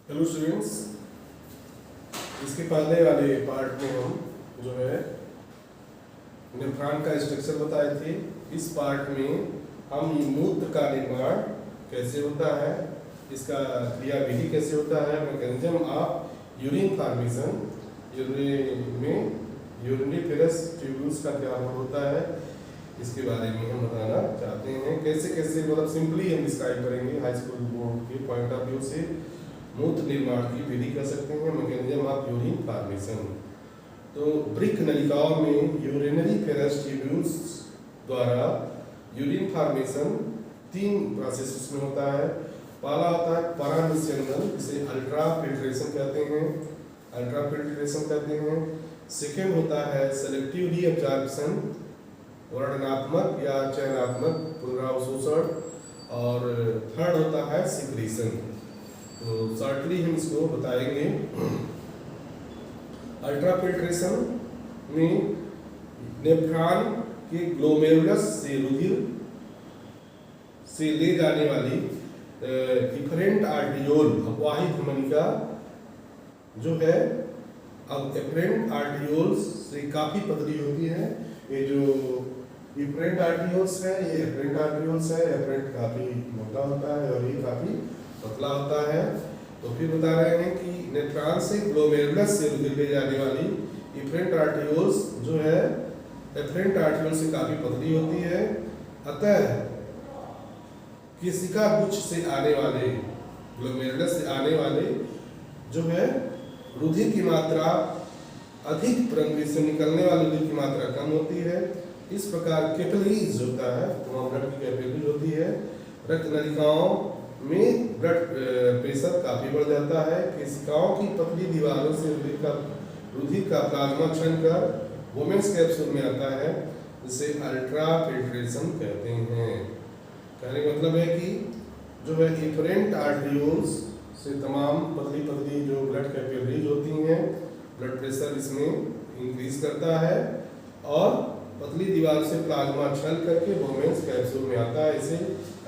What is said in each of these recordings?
Hello students, इसके पहले वाले पार्ट में हम जो है नेफ्रॉन का स्ट्रक्चर बताए थे। इस पार्ट में हम मूत्र का निर्माण कैसे होता है, इसका क्रियाविधि कैसे होता है, mechanism of urine formation, urine में यूरिनिफेरस ट्यूब्यूल्स का क्या रोल होता है, इसके बारे में हम बताना चाहते हैं। कैसे कैसे मतलब सिंपली हम डिस्क्राइब करेंगे हाई स्कूल बोर्ड के पॉइंट ऑफ व्यू से मूत्र निर्माण की विधि कर सकते हैं, मैकेनिज्म ऑफ यूरिन फॉर्मेशन। तो वृक्क नलिकाओं में यूरिनरी फेरस ट्यूब्यूल्स द्वारा यूरिन फॉर्मेशन 3 प्रोसेस में होता है। पहला होता है परानिस्यंदन, जिसे अल्ट्रा फिल्ट्रेशन कहते हैं। सेकेंड होता है सेलेक्टिव रीअब्जॉर्प्शन, वर्णनात्मक या चयनात्मक पुनरावशोषण, और थर्ड होता है सिक्रीशन। तो शॉर्टली हम इसको बताएंगे। अल्ट्राफिल्ट्रेशन में नेफ्रॉन के ग्लोमेरुलस से रुधिर से ले जाने वाली इफरेंट आर्टियोल अफवाही धमनिका जो है, अब एफरेंट आर्टियोल्स से काफ़ी पतली होती है। ये जो इफरेंट आर्टियोल्स है, ये एफरेंट आर्टियोल्स है। एफरेंट काफ़ी मोटा होता है और ये काफ़ी पतला होता है। तो फिर बता रहे हैं कि नेफ्रॉन से ग्लोमेरुलस से रुधिर ले जाने वाली इफरेंट आर्टियोल्स जो है एफरेंट आर्टियोल से काफ़ी पतली होती है। अतः केशिका गुच्छ से आने वाले ग्लोमेरुलस से आने वाले जो है रुधिर की मात्रा अधिक, परंतु से निकलने वाले रुधिर की मात्रा कम होती है। इस प्रकार कैपिलरीज होता है, वहाँ ब्लड की कैपिलरी होती है। रक्त नलिकाओं में ब्लड प्रेशर काफ़ी बढ़ जाता है। केशिकाओं की पतली दीवारों से रुधिर का प्लाज्मा छन कर वोमेन्स कैप्सूल में आता है, जिसे अल्ट्रा फिल्ट्रेशन कहते हैं। कहने का मतलब है कि जो है इफरेंट आर्टियोल्स से तमाम पतली पतली जो ब्लड कैपिलरीज होती हैं, ब्लड प्रेशर इसमें इंक्रीज करता है और पतली दीवार से प्लाज्मा छल करके वोमेन्स कैप्सूल में आता है, इसे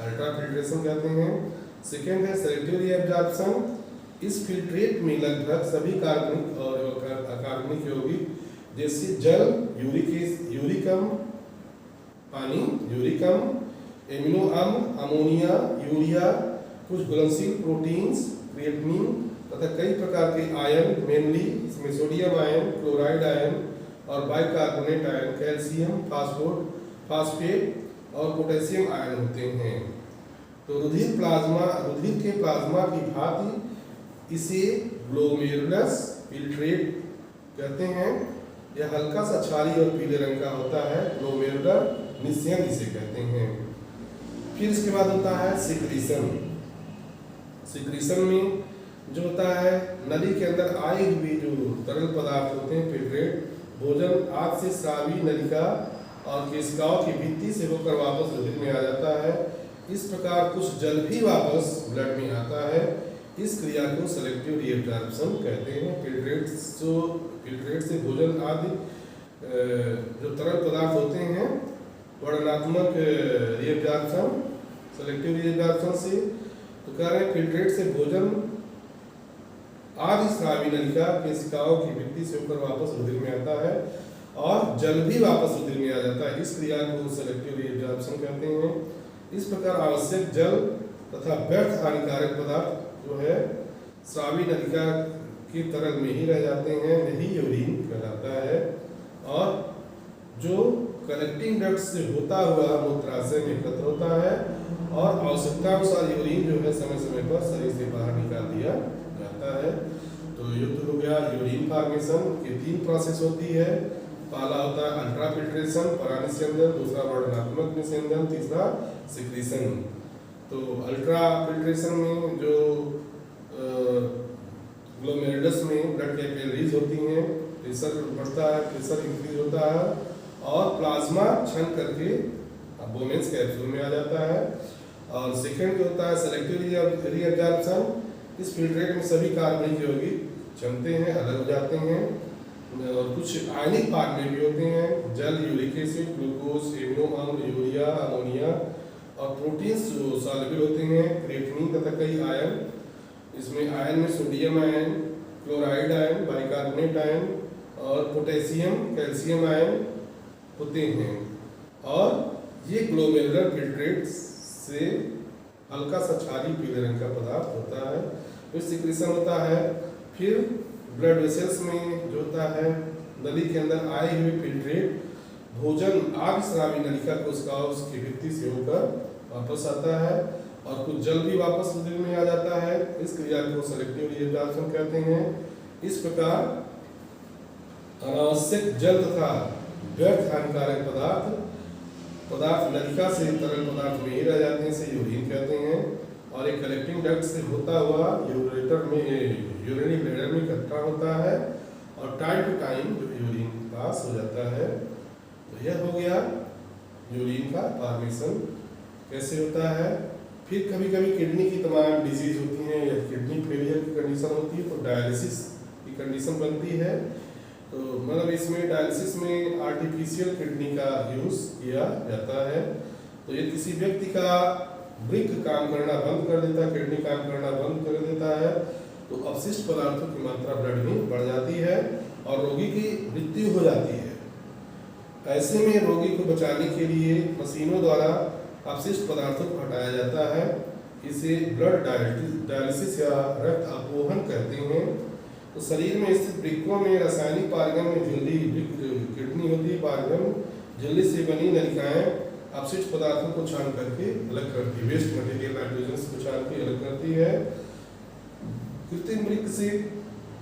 अल्ट्रा फिल्ट्रेशन कहते हैं। सेकेंड है सेलेक्टिव रीअब्जॉर्प्शन। इस फिल्ट्रेट में लगभग सभी कार्बनिक और अकार्बनिक यौगिक जैसे जल, यूरिकम पानी, एमिनो अम्ल, अमोनिया, यूरिया, कुछ घुलनशील प्रोटीन्स, क्रिएटिनिन तथा कई प्रकार के आयन, मेनली इसमें सोडियम आयन, क्लोराइड आयन और बाइकार्बोनेट आयन, कैल्शियम, फास्फेट और पोटेशियम आयन होते हैं। तो रुधिर के प्लाज्मा की भांति इसे ग्लोमेरुलस फिल्ट्रेट कहते हैं। यह हल्का सा क्षारीय और पीले रंग का होता है, ग्लोमेरुलर निस्यन इसे कहते हैं। फिर इसके बाद होता है सिक्रीशन। सिक्रीशन में जो होता है नली के अंदर आए हुए जो तरल पदार्थ होते हैं फिल्ट्रेट, भोजन आंत से स्रावी नलिका और केशिकाओं की भित्ति से होकर वापस रुधिर में आ जाता है। इस प्रकार कुछ जल भी वापस ब्लड में आता है। इस क्रिया को सेलेक्टिव रीअब्जॉर्प्शन कहते हैं। फिल्ट्रेट से भोजन आदि जो तरल पदार्थ होते हैं, वर्णनात्मक रीअब्जॉर्प्शन, सेलेक्टिव रीअब्जॉर्प्शन से तो कह रहे हैं फिल्ट्रेट से भोजन आदि स्रावी नलिका केशिकाओं की भित्ति से होकर वापस रुधिर में आता है और जल भी वापस रुधिर में आ जाता है। इस क्रिया को सेलेक्टिव रीअब्जॉर्प्शन कहते हैं। इस प्रकार आवश्यक जल तथा व्यर्थ हानिकारक पदार्थ जो है स्रावी नलिका के तरल में ही रह जाते हैं, यही यूरिन कहलाता है। और जो कलेक्टिंग डक्ट से होता हुआ मूत्राशय में एकत्र होता है और आवश्यकता अनुसार यूरिन जो है समय समय पर शरीर से बाहर निकाल दिया जाता है। तो युद्ध हो गया यूरिन फॉर्मेशन की 3 प्रोसेस होती है। पहला होता है अल्ट्रा फिल्ट्रेशन, परानिस्यंदन, दूसरा वर्णनात्मक निस्यंदन, तीसरा सिक्रीशन। तो अल्ट्रा फिल्ट्रेशन में जो ग्लोमेरुलस में ब्लड कैपिलरीज होती हैं, प्रेशर बढ़ता है, प्रेशर इंक्रीज होता है और प्लाज्मा छन करके वोमेन्स कैप्सूल में आ जाता है। और सेकेंड जो होता है सेलेक्टिव रीअब्जॉर्प्शन। इस फिल्ट्रेट में सभी कार्बनिक यौगिक जमते हैं, अलग हो जाते हैं और कुछ आयनिक फॉर्म में भी होते हैं, जल, यूरिक एसिड, ग्लूकोज, एमिनो अम्ल, यूरिया, अमोनिया और प्रोटीन्स जो सॉल्युबल होते हैं, क्रिएटिनिन तथा कई आयन इसमें आयन में sodium ion, chloride ion, bicarbonate ion और पोटेशियम कैल्शियम आयन होते हैं। और ये ग्लोमेरुलर फिल्ट्रेट से हल्का सा क्षारीय पीले रंग का पदार्थ होता है, फिर सिक्रीशन होता है। फिर ब्लड वेसल्स में जो होता है, नली के अंदर आए हुए फिल्ट्रेट भोजन आगस्रावी नलिका कोशिकाओं की भित्ति से होकर वापस आता है और कुछ जल भी वापस शरीर में आ जाता है। इस क्रिया को सेलेक्टिव रिएब्जॉर्प्शन कहते हैं। इस प्रकार अनावश्यक जल तथा व्यर्थ हानिकारक पदार्थ नलिका से तरल पदार्थ में ही रह जाते हैं, इसे यूरिन कहते हैं। और एक कलेक्टिंग डक्ट से होता हुआ यूरेटर में यूरिनरी ब्लैडर में इकट्ठा होता है और टाइम टू टाइम जो यूरिन पास हो जाता है। तो यह हो गया यूरिन का फॉर्मेशन कैसे होता है। फिर कभी कभी किडनी की तमाम डिजीज होती हैं या किडनी फेलियर की कंडीशन होती है तो डायलिसिस की कंडीशन बनती है। तो मतलब इसमें डायलिसिस में आर्टिफिशियल किडनी का यूज किया जाता है। तो ये किसी व्यक्ति का वृक्क काम करना बंद कर देता है, किडनी काम करना बंद कर देता है, तो अपशिष्ट पदार्थों की मात्रा ब्लड में बढ़ जाती है और रोगी की मृत्यु हो जाती है। ऐसे में रोगी को बचाने के लिए मशीनों द्वारा अपशिष्ट पदार्थों को हटाया जाता है। इसे ब्लड डायलिसिस या रक्त अपोहन कहते हैं। तो शरीर में स्थित वृक्कों में रासायनिक पारगम में झिल्ली किडनी होती है, पारगम झिल्ली से बनी नलिकाएं अपशिष्ट पदार्थों को छान करके अलग करती है, वेस्ट मटेरियल नाइट्रोजन को छान के अलग करती है। कृत्रिम वृक्क से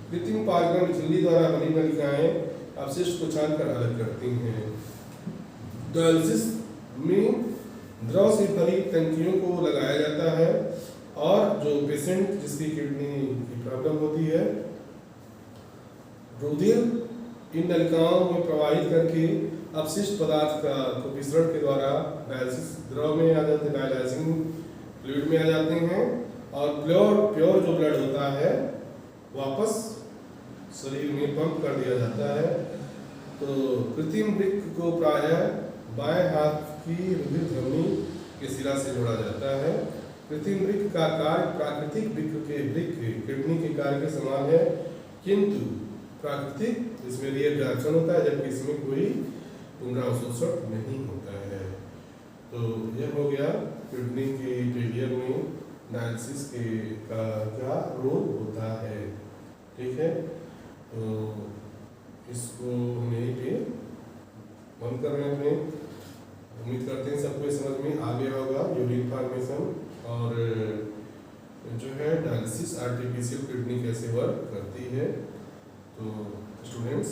कृत्रिम पारगम झिल्ली द्वारा बनी नलिकाएं अपशिष्ट को छान कर अलग करती हैं। डायलिसिस में द्रव से भरी टंकियों को लगाया जाता है और जो पेशेंट जिसकी किडनी की प्रॉब्लम होती है, रुधिर इन नलिकाओं में प्रवाहित करके अपशिष्ट पदार्थ का मिश्रण के द्वारा डायलिसिस द्रव में आ जाते हैं, डायलाइजिंग फ्लूइड में आ जाते हैं और प्योर जो ब्लड होता है वापस शरीर में पंप कर दिया जाता है। तो कृत्रिम वृक्क को प्रायः बाएं हाथ की रुधिर धमनी के सिरा से जोड़ा जाता है। कृत्रिम वृक्क का कार्य प्राकृतिक वृक्क किडनी के कार्य के समान है, किंतु प्राकृतिक इसमें रिएब्जॉर्प्शन होता है जबकि इसमें कोई पुनरावशोषण नहीं होता है। तो यह हो गया किडनी के फेलियर में डायलिसिस का क्या रोल होता है। ठीक है, तो इसको हम यहीं पे बंद कर रहे हैं। उम्मीद करते हैं सबको समझ में आ गया होगा यूरिन फॉर्मेशन और जो है डायलिसिस आर्टिफिशियल किडनी कैसे वर्क करती है। तो स्टूडेंट्स,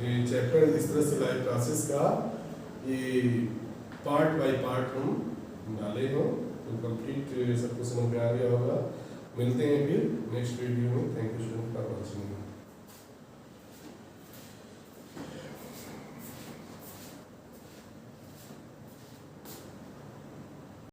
ये चैप्टर इस तरह से लाइव क्लासेस का ये पार्ट बाय पार्ट हम डाले हैं, तो कंप्लीट सबको समझ में आ गया होगा। मिलते हैं फिर नेक्स्ट वीडियो में। Thank you for watching.